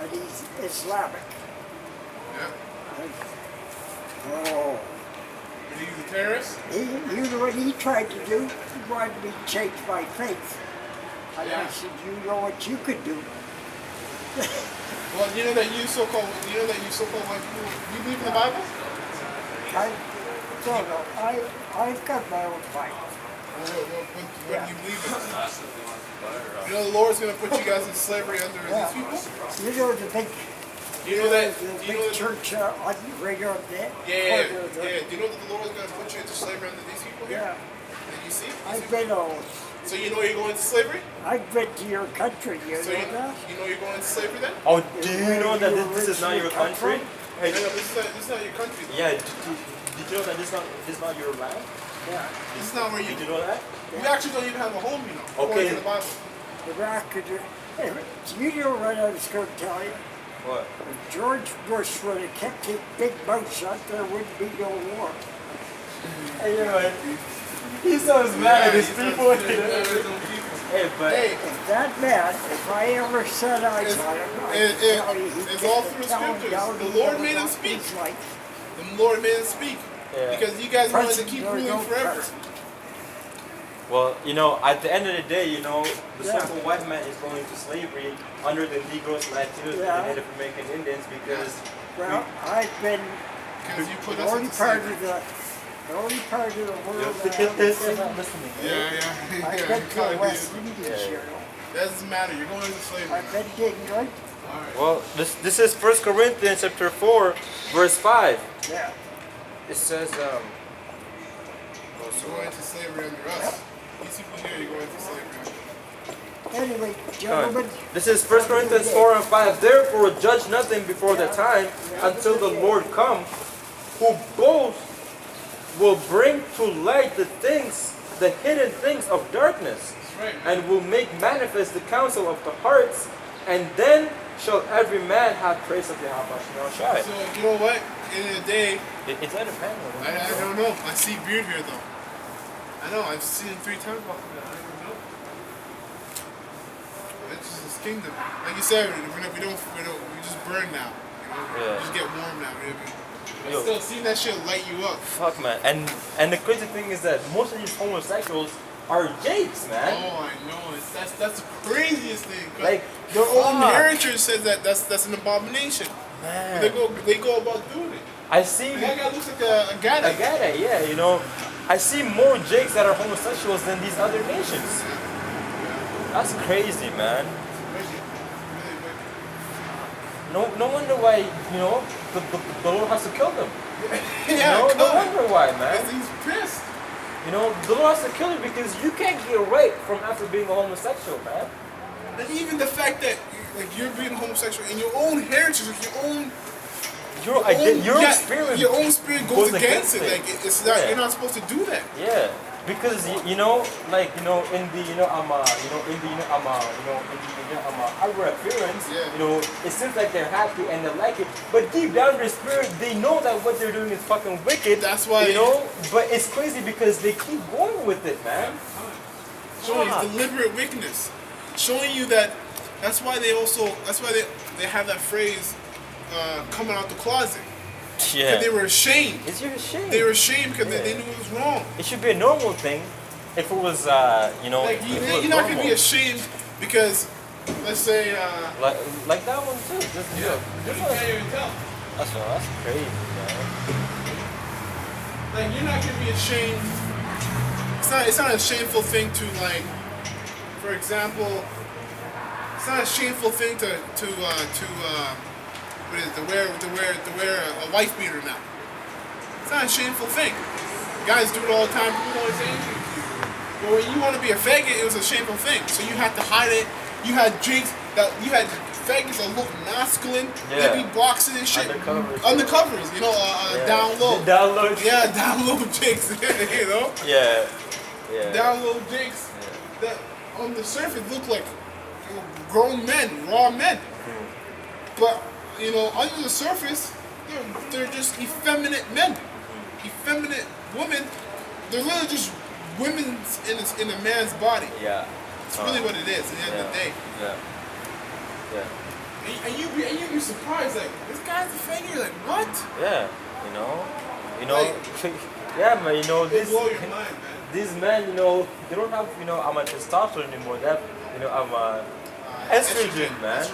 and he's Islamic. Yeah. Oh. But he's a terrorist? You know what he tried to do? He wanted me to change my faith. And I said, you know what you could do? Well, you know that you so-called white people, you believe in the Bible? I don't know. I've got my own fight. What do you believe in? You know the Lord's going to put you guys in slavery under these people? You know the big, You know that? the Do you know big church on right on there? Yeah. Do you know that the Lord is going to put you into slavery under these people here? Yeah. That you see? I've been all. So you know you're going into slavery? I've been to your country, you So know that? you know you're going into slavery then? Oh, do you know that this is not your country? Hey, no, this is not your country. Though. Yeah, did you know that this is not your land? Yeah. This is not where you. Did you know that? You actually don't even have a home, you know. Okay. According to the Bible. Iraq could do. You know what I was going to tell you? What? If George Bush would have kept his big mouth shut, there wouldn't be no war. Hey, you know what? He sounds mad at his people. Hey, but If that man, if I ever set eyes on him, it's all through the scriptures. The Lord made him speak. The Lord made him speak. Yeah. Because you guys wanted to keep ruling forever. well, you know, at the end of the day, you know, the simple white man is going to slavery under the Negroes, Latinos, and the Native American Indians because. Well, I've been Because you put the us only into part slavery. of the only part of the world Look at this. They're not listening. Yeah. I've been to the West Indies, you know. That doesn't matter. You're going into slavery. I've been to England. Well, this is 1 Corinthians chapter 4, verse 5. Yeah. It says, You're going into slavery under us. These people here, you're going into slavery. Anyway, gentlemen. this is 1 Corinthians 4 and 5. Therefore, judge nothing before the time until the Lord come, who both will bring to light the hidden things of darkness, Right. and will make manifest the counsel of the hearts, and then shall every man have praise of Yahawashi. So, you know what? In the day, It's not a panel. I don't know. I see beard here, though. I know. I've seen him 3 times walking down. I don't even know. It's just his kingdom. Like you said, we just burn now. You know? Yeah. We just get warm now. But Yo. still, seeing that shit light you up. Fuck, man. And the crazy thing is that most of these homosexuals are jakes, man. Oh, I know. That's the craziest thing. 'Cause Like, their own fuck. heritage says that's an abomination. Man. They go about doing it. I see. That guy looks like a guy. I get it, yeah, you know. I see more jakes that are homosexuals than these other nations. That's crazy, man. No wonder why, you know, the Lord has to kill them. Yeah, No wonder why, man. Because he's pissed. You know, the Lord has to kill you because you can't get raped from after being a homosexual, man. And even the fact that like you're being homosexual and your own heritage, like your own spirit goes against it. Like it's not, you're not supposed to do that. Yeah, because you know, like in the outward appearance, you know, it seems like they're happy and they like it, but deep down in their spirit, they know that what they're doing is fucking wicked. That's why, you know. But it's crazy because they keep going with it, man. Showing deliberate wickedness, showing you that. That's why they have that phrase, coming out the closet. Yeah. They were ashamed. It's your shame. They were ashamed because they knew it was wrong. It should be a normal thing if it was, you know. Like you're not gonna be ashamed because, let's say, like that one too. you can't even tell. That's crazy, man. Like you're not gonna be ashamed. It's not a shameful thing to like, for example, it's not a shameful thing to wear a wife beater now. It's not a shameful thing. Guys do it all the time. People always say anything to you. But when you want to be a faggot, it was a shameful thing. So you had to hide it. You had faggots that look masculine. They be boxing and shit. Undercovers, you know, down low. Down low. Yeah, down low jigs. You know. Yeah. Down low jigs that on the surface look like grown men, raw men. But you know, under the surface, they're just effeminate men, effeminate women. They're really just women in a man's body. Yeah. It's really what it is at the end of the day. Yeah. And you be surprised, like, this guy's a faggot? You're like, what? Yeah, like, yeah, man, They blow your mind, man. these men, they don't have, I'm a testosterone anymore. They have, I'm a estrogen, man.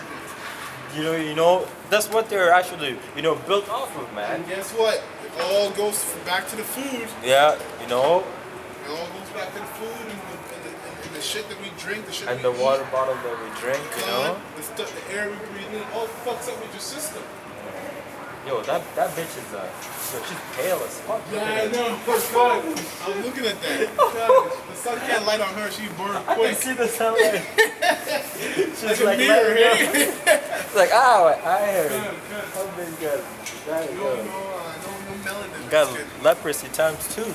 That's what they're actually, built off of, man. And guess what? It all goes back to the food. Yeah, It all goes back to the food and the shit that we drink, the shit and we the eat. water bottle that we drink, The stuff, the air we breathe in, all fucks up with your system. Yo, that bitch is she's pale as fuck. Yeah, I know. I'm looking at that. The sun can't light on her. She burned I can quick. see the sunlight. She's Like a mirror, letting hey? up. It's like, ow, I heard. Good. Oh, baby, good. There you No go. melanin. Got That's good. leprosy times 2.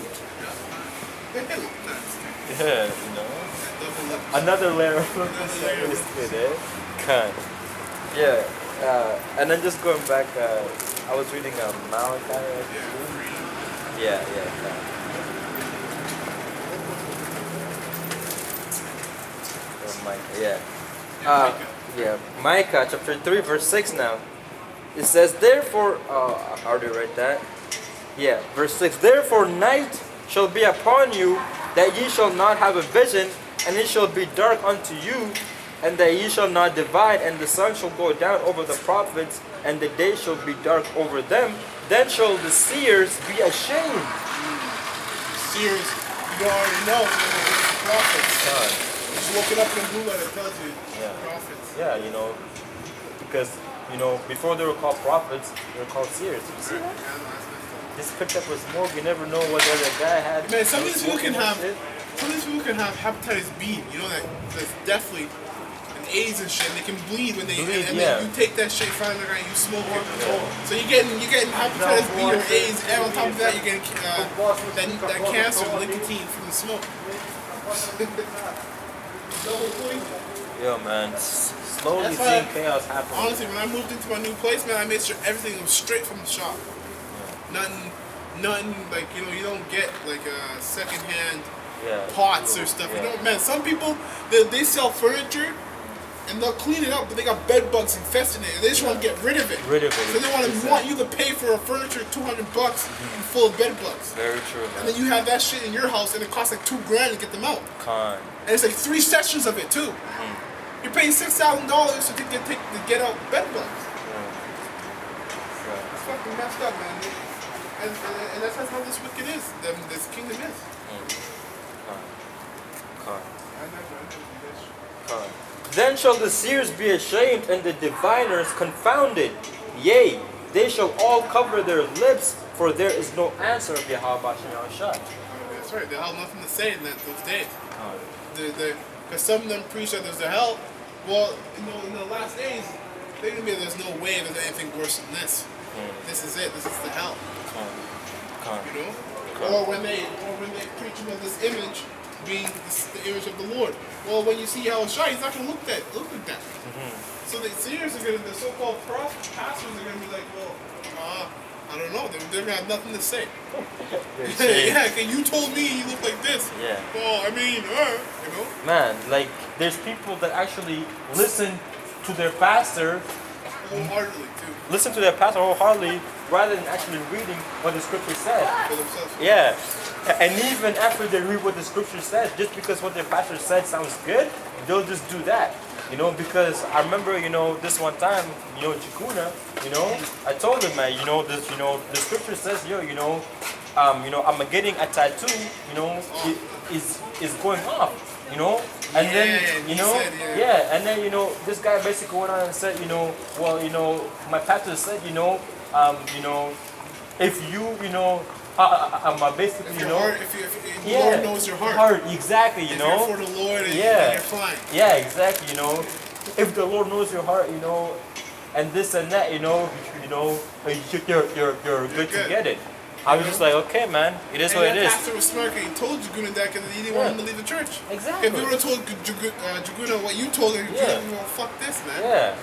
Yeah, Double lip. Another layer of Another layer of leprosy there. Cunt. Yeah. And then just going back, I was reading Malachi. Yeah. Micah, yeah. Micah chapter 3 verse 6 now. It says, therefore, I already read that. Yeah, verse 6. Therefore night shall be upon you, that ye shall not have a vision, and it shall be dark unto you, and that ye shall not divide, and the sun shall go down over the prophets, and the day shall be dark over them. Then shall the seers be ashamed. Seers, you already know. It's prophets. Just look it up in Google and it tells you. Yeah. Prophets. Yeah, because, before they were called prophets, they were called seers. You see that? This picked up a smoke, you never know what the other guy had. Man, some of these people can have shit. hepatitis B. You know that's definitely an AIDS and shit. And they can bleed when they Bleed, and yeah. then you take that shit from the guy, you smoke it. So you're getting hepatitis B or AIDS, and on top of that you're getting that cancer, nicotine from the smoke. Yo, man, slowly That's why seeing chaos happen. Honestly, when I moved into my new place, man, I made sure everything was straight from the shop. Nothing like, you don't get like secondhand pots or stuff. Yeah. Man, some people, they sell furniture and they'll clean it up, but they got bed bugs infesting it and they just want to get rid of it. So they want you to pay for a furniture $200 full of bed bugs. Very true, man. And then you have that shit in your house and it costs like $2,000 to get them out. Con. And it's like 3 sessions of it too. You're paying $6,000 to get out bed bugs. It's fucking messed up, man. And that's how this wicked is. This kingdom is. Con. Then shall the seers be ashamed, and the diviners confounded. Yea, they shall all cover their lips, for there is no answer of Yahawashi Yahawashi. That's right. They'll have nothing to say in those days. Because some of them preach that there's a hell. Well, in the last days, they're gonna be there's no way there's anything worse than this. This is it. This is the hell. Or when they preach about this image being the image of the Lord. Well, when you see Yahawashi, he's not gonna look at that. So the seers are the so-called pastors are gonna be like, well, I don't know. They're gonna have nothing to say. Yeah, okay, you told me you look like this. Yeah. Well, I mean, Man, like, there's people that actually listen to their pastor wholeheartedly too. Listen to their pastor wholeheartedly rather than actually reading what the scripture said. For themselves. Yeah. And even after they read what the scripture says, just because what their pastor said sounds good, they'll just do that. Because I remember, this one time, Chikuna, I told him, man, this, the scripture says, I'm getting a tattoo, is going off. And then, and then, this guy basically went on and said, well, my pastor said, if you, basically, if the Lord knows your heart. Exactly, if you're for the Lord and you're fine. Yeah, exactly, if the Lord knows your heart, and this and that, you're good to get it. I was just like, okay, man, it is what it is. And that pastor was smart because he told Jaguna that because he didn't want him to leave the church. Exactly. If you would have told Jaguna what you told him, well, fuck this, man. Yeah.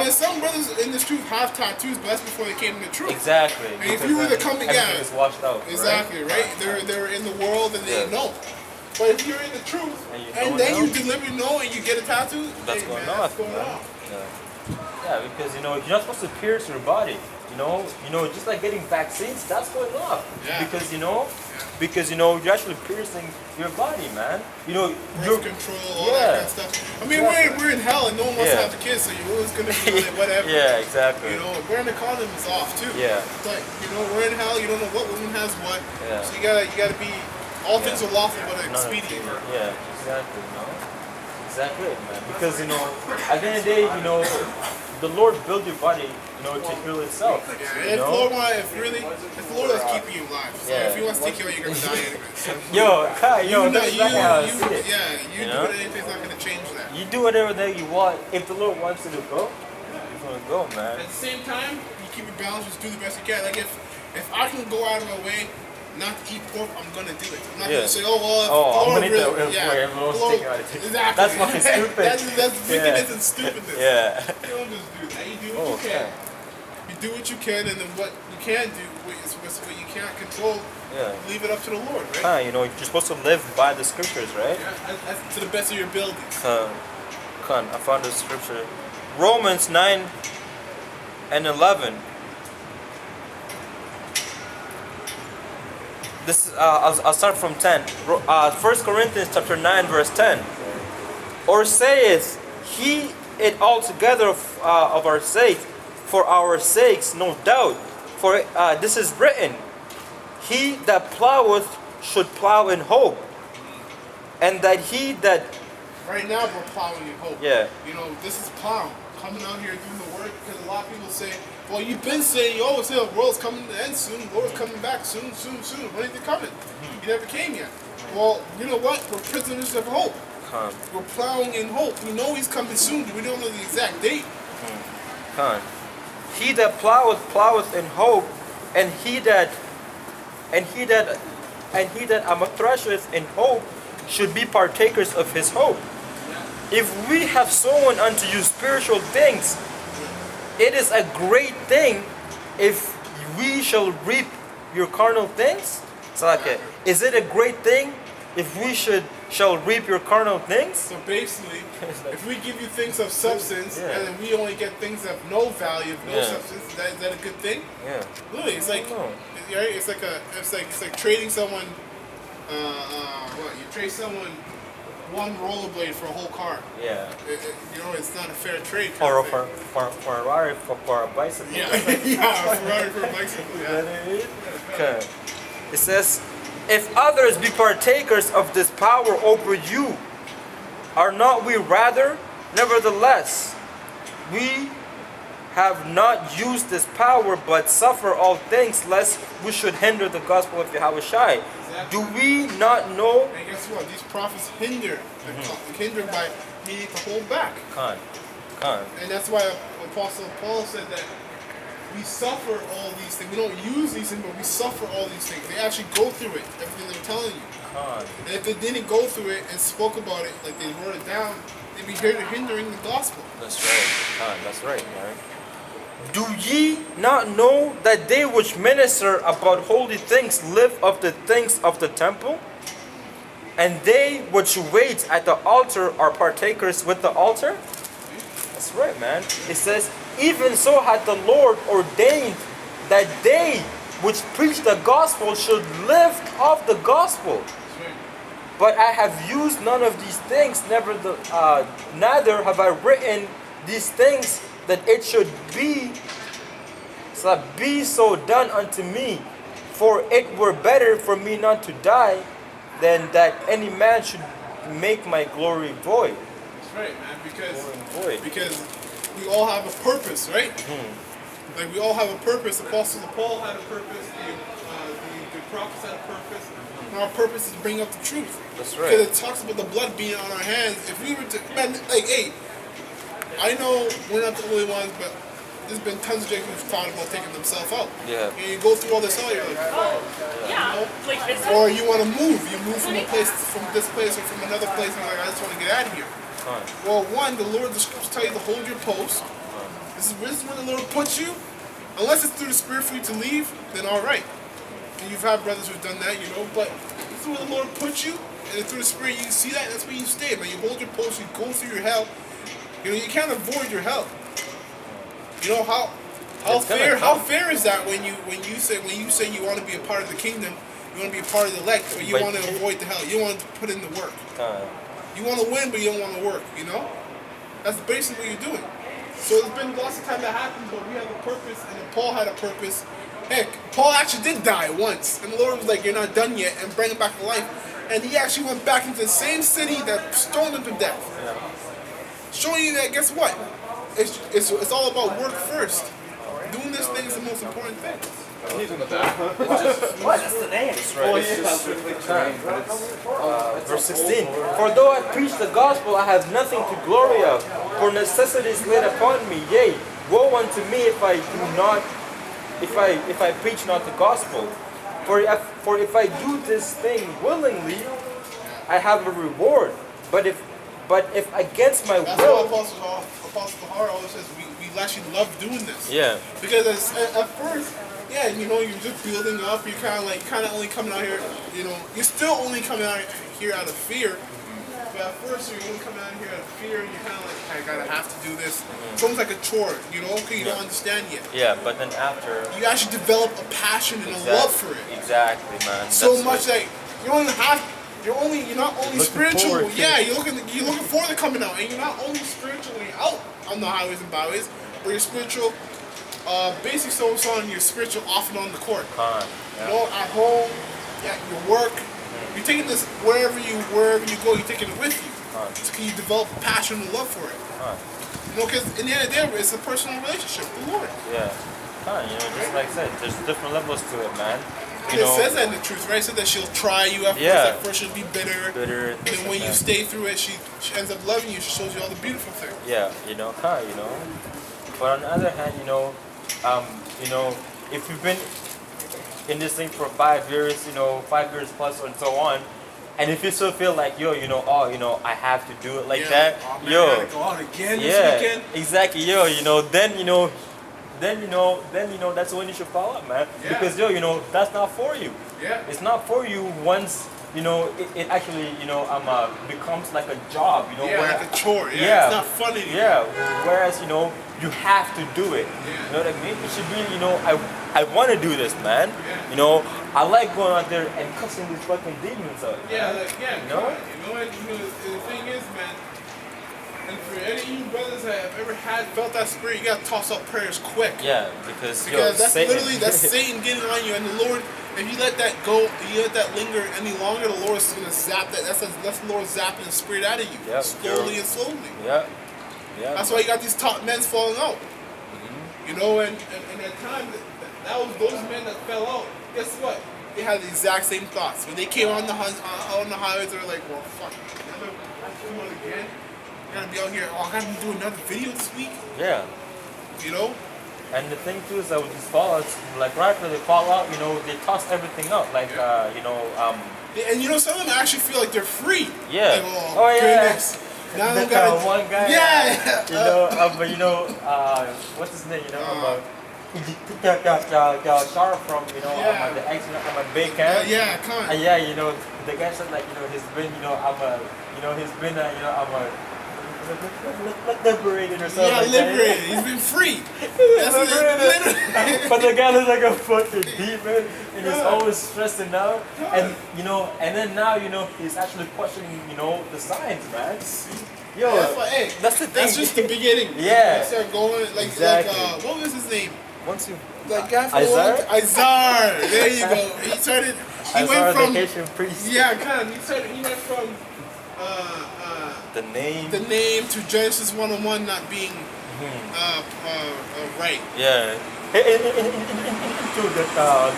There's some brothers in this truth have tattoos, but that's before they came to the truth. Exactly. And if you were to come together, is washed out. Exactly, right? They're in the world and they know. But if you're in the truth and then you deliver and you get a tattoo, that's going on. That's going on. Yeah. Yeah, because you're not supposed to pierce your body. Just like getting vaccines, that's going off. Yeah. Because you're actually piercing your body, man. Birth control, all that kind of stuff. I mean, we're in hell and no one wants to have the kids, so you're always gonna be on it, whatever. Yeah, exactly. Wearing the condom is off too. Yeah. But we're in hell. You don't know what woman has what. Yeah. So you gotta be. All things are lawful, but expedient. Yeah, exactly. Exactly, man. Because at the end of the day, the Lord built your body, to heal itself. Yeah, if the Lord wants to keep you alive. So if He wants to take you out, you're gonna die anyway. So That's exactly how I see it. You do it. Anything's not gonna change that. You do whatever that you want. If the Lord wants you to go, you're gonna go, man. At the same time, you keep your balance. Just do the best you can. Like if I can go out of my way not to eat pork, I'm gonna do it. I'm not gonna say, I'm gonna eat that everyone's taking out of it. Exactly. That's fucking stupid. that's wickedness and stupidness. Yeah. You don't just do that. You do what you can. You do what you can, and then what you can do, what you can't control, leave it up to the Lord, right? You're supposed to live by the scriptures, right? Yeah, to the best of your abilities. I found the scripture. Romans 9 and 11. This I'll start from 10. 1 Corinthians chapter 9 verse 10. Or saith he it altogether of our sake, for our sakes, no doubt. For this is written, he that ploweth should plow in hope, and that he that... Right now we're plowing in hope. Yeah. This is plowing. Coming out here doing the work, because a lot of people say, well, you've been saying, you always say the world's coming to end soon, the Lord's coming back soon. When is it coming? He never came yet. Well, you know what? We're prisoners of hope. We're plowing in hope. We know He's coming soon, but we don't know the exact date. He that ploweth in hope, and he that thresheth in hope should be partakers of his hope. If we have sown unto you spiritual things, it is a great thing if we shall reap your carnal things. Is it a great thing if we shall reap your carnal things? So basically, if we give you things of substance and then we only get things of no value, of no substance, is that a good thing? Yeah. Really, it's like it's like trading someone. You trade someone one rollerblade for a whole car. Yeah. It's not a fair trade. Or for a Ferrari for a bicycle. Yeah, a Ferrari for a bicycle. Yeah. Okay. It says, if others be partakers of this power over you, are not we rather? Nevertheless, we have not used this power, but suffer all things, lest we should hinder the gospel of Yahawashi. Do we not know? And guess what? These prophets hinder. Hinder by needing to hold back. And that's why Apostle Paul said that we suffer all these things. We don't use these things, but we suffer all these things. They actually go through it, everything they're telling you. And if they didn't go through it and spoke about it, like they wrote it down, they'd be hindering the gospel. That's right. That's right, man. Do ye not know that they which minister about holy things live of the things of the temple? And they which wait at the altar are partakers with the altar? That's right, man. It says, even so hath the Lord ordained that they which preach the gospel should live of the gospel. But I have used none of these things, neither have I written these things, that it should be so done unto me. For it were better for me not to die, than that any man should make my glory void. That's right, man, because we all have a purpose, right? Like we all have a purpose. Apostle Paul had a purpose, the prophets had a purpose. And our purpose is to bring up the truth. That's right. Because it talks about the blood being on our hands. If we were to, man, like, hey, I know we're not the only ones, but there's been tons of Jacobs who've thought about taking themselves out. Yeah. And you go through all this out, you're like, oh. Or you want to move. You move from this place or from another place, and you're like, I just want to get out of here. Well, one, the scriptures tell you to hold your post. This is where the Lord puts you. Unless it's through the Spirit for you to leave, then all right. And you've had brothers who've done that, but this is where the Lord puts you, and through the Spirit you see that, that's where you stay. Man, you hold your post, you go through your hell. You can't avoid your hell. You know how It's gonna fair come. is that when you say you want to be a part of the kingdom, you want to be a part of the elect, but you But want to avoid the hell. You want to put in the work. You want to win, but you don't want to work. You know, that's basically what you're doing. So there's been lots of time that happens, but we have a purpose, and if Paul had a purpose. Heck, Paul actually did die once, and the Lord was like, "You're not done yet," and bring him back to life. And he actually went back into the same city that stoned him to death. Showing you that, guess what? It's all about work first. Doing this thing is the most important thing. What? That's the name. Verse 16. For though I preach the gospel, I have nothing to glory of, for necessity is laid upon me. Yea, woe unto me if I do not, if I preach not the gospel. For if I do this thing willingly, I have a reward. But if against my That's will, why Apostle Paul always says we actually love doing this. yeah, Because at first, yeah, you know, you're just building up. You're kind of only coming out here. You know, you're still only coming out here out of fear. But at first, you're only coming out here out of fear. You're kind of like, I gotta have to do this. It's almost like a chore, you know, because you don't understand yet. yeah. But then after, You actually develop a passion and a love for it. Exactly, man. So That's much what- like you don't have. You're not only Looking spiritual. forward to Yeah, it. you're looking forward to coming out, and you're not only spiritually out on the highways and byways, but you're spiritual. Basically, so on. You're spiritual off and on the court. You know, at home, at your work. You're taking this wherever you go. You're taking it with you. So can you develop passion and love for it? You know, because in the end of the day, it's a personal relationship with the Lord. Yeah. You know, just like I said, there's different levels to it, man. And You it know, says that in the truth, right? It says that she'll try you at first. Yeah. At first she'll be bitter. bitter. And then when you stay through it, she ends up loving you. She shows you all the beautiful things. Yeah, you know. But on the other hand, you know, if you've been in this thing for 5 years, 5 years plus, and so on, and if you still feel like, I have to do it like Yeah. that, Oh, man, I gotta go out again this weekend. exactly, then that's when you should follow up, man. Yeah. Because that's not for you. Yeah. It's not for you once it actually becomes like a job. Yeah, where, like a chore. Yeah, yeah, it's not fun anymore. yeah. Whereas you have to do it. You know what I mean? It should be I want to do this, man. Yeah. I like going out there and cussing these fucking demons out. Yeah, man. you know what? The thing is, man. And for any of you brothers that have ever felt that spirit, you gotta toss out prayers quick. Yeah, because That's Satan. literally Satan getting on you, and the Lord. If you let that go, if you let that linger any longer, the Lord's gonna zap that. That's the Lord zapping the spirit out of you, Yep. slowly and slowly. Yeah. Yeah. That's why you got these top men falling out. You know, and at times that was those men that fell out. Guess what? They had the exact same thoughts when they came on the highways. They were like, "Well, fuck, another one again. I gotta be out here. Oh, I gotta do another video this week." Yeah. You know? And the thing too is that with these fallouts, like right after they fall out, they toss everything out. Like And some of them actually feel like they're free. Yeah. Like, Oh, yeah. goodness. Now I the, gotta. one guy. Yeah. What's his name? Shar from Yeah. the accident on my big camp. Yeah, come on. Yeah, the guy said like he's been I'm a liberated or something. Yeah, like liberated. That. He's been free. But the guy looks like a fucking demon, and he's always stressing out. And and then now he's actually questioning the signs, man. Yo, that's the thing. That's just the beginning. Yeah. You start going Exactly. what was his name? Once you That guy from Izar? There you go. He Izar went from vacation priest. yeah, kind of. He went from The name. the name to Genesis 1:1 not being right. Yeah. To the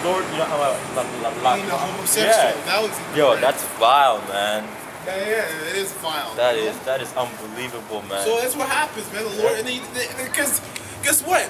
Lord, Being a homosexual. Yeah. That was Yo, that's vile, man. yeah, it is vile. That is unbelievable, man. So that's what happens, man. The Lord, and because guess what?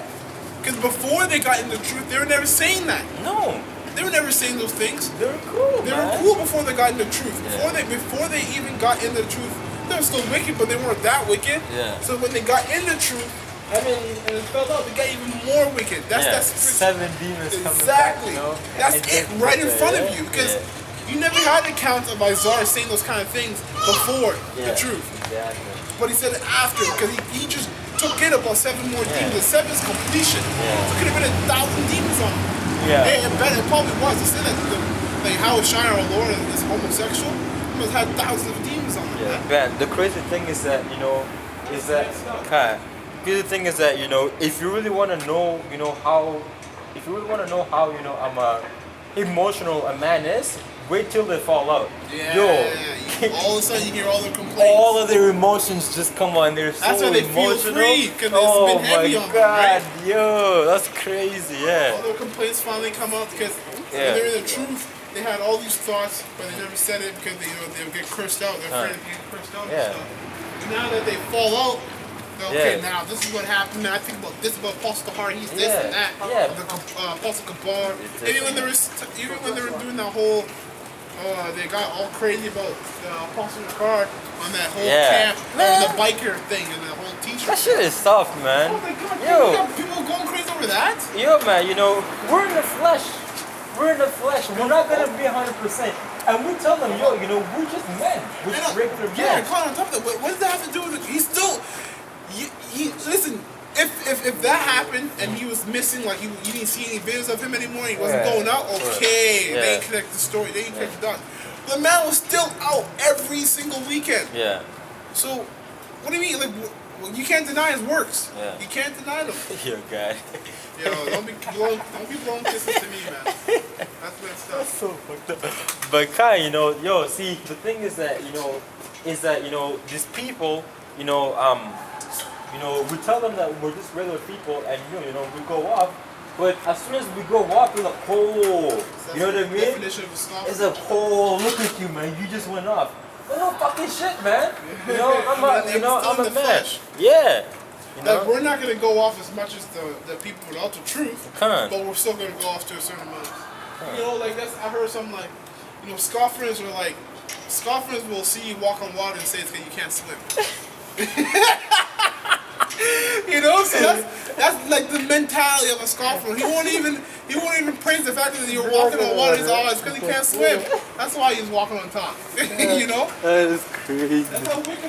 Because before they got into the truth, they were never saying that. No, They were never saying those things. they were cool, They man. were cool before they got into the truth. Yeah. Before they even got into the truth, they were still wicked, but they weren't that wicked. Yeah. So when they got into the truth, and it fell out, they got even more wicked. That's Yeah, that spirit. 7 demons coming Exactly. back, That's And it just- right in front of yeah, you. Because yeah. you never had the account of Isaiah saying those kind of things before the truth. Exactly. But he said it after, because he just took it about 7 more demons. The 7 is completion. Yeah. So it could have been 1,000 demons on him. Yeah. It probably was. They said that like Yahawashi, our Lord, is homosexual. He must have thousands of demons on him. Yeah, man. The crazy thing is that okay. The thing is that if you really want to know, how, if you really want to know how, emotional a man is, wait till they fall out. Yeah. Yo, all of a sudden you hear all their complaints. all of their emotions just come on. They're so That's why they emotional. feel free, 'cause it's Oh been heavy my on them, God, right? yo, that's crazy. Yeah. All their complaints finally come out because Yeah. they're in the truth. They had all these thoughts, but they never said it because they would get cursed out. They're afraid of getting cursed out Yeah. and stuff. And now that they fall out, okay, Yeah. now this is what happened. Now I think about this about Apostle Kahar. He's this Yeah. and that. Yeah. The, Apostle Kabar. Even when they were doing that whole, they got all crazy about Apostle Kahar on that whole Yeah. camp, Man. the biker thing and the whole T-shirt. That shit is tough, man. Oh my God! Yo. You got people going crazy over that. Yo, man, we're in the flesh. We're in the flesh. We're not gonna be 100%. And we tell them, yo, we're just men. We're just regular Yeah, men. Connor, on top of that, what does that have to do with it? He's still, listen, if that happened and he was missing, like you didn't see any videos of him anymore, he wasn't Yeah. going out, okay, Yeah. they connect the story, they connect the dots. The man was still out every single weekend. Yeah. So, what do you mean? Like, you can't deny his works. Yeah. You can't deny them. Yo, God. Yo, don't be blowing kisses to me, man. That's messed up. So fucked up. But Kai, see, the thing is that, these people, we tell them that we're just regular people and, we go off. But as soon as we go off, we're like, oh, you know what I mean? Definition of a scoffer. It's like, oh, look at you, man, you just went off. But no fucking shit, man. I'm a man. Flesh. Yeah. Like, we're not going to go off as much as the people without the truth, Come on. but we're still going to go off to a certain amount. Like I heard something like, scoffers will see you walk on water and say it's because you can't swim. So that's like the mentality of a scoffer. He won't even praise the fact that you're walking on water. He's always because he can't swim. That's why he's walking on top. That is crazy. That's how wicked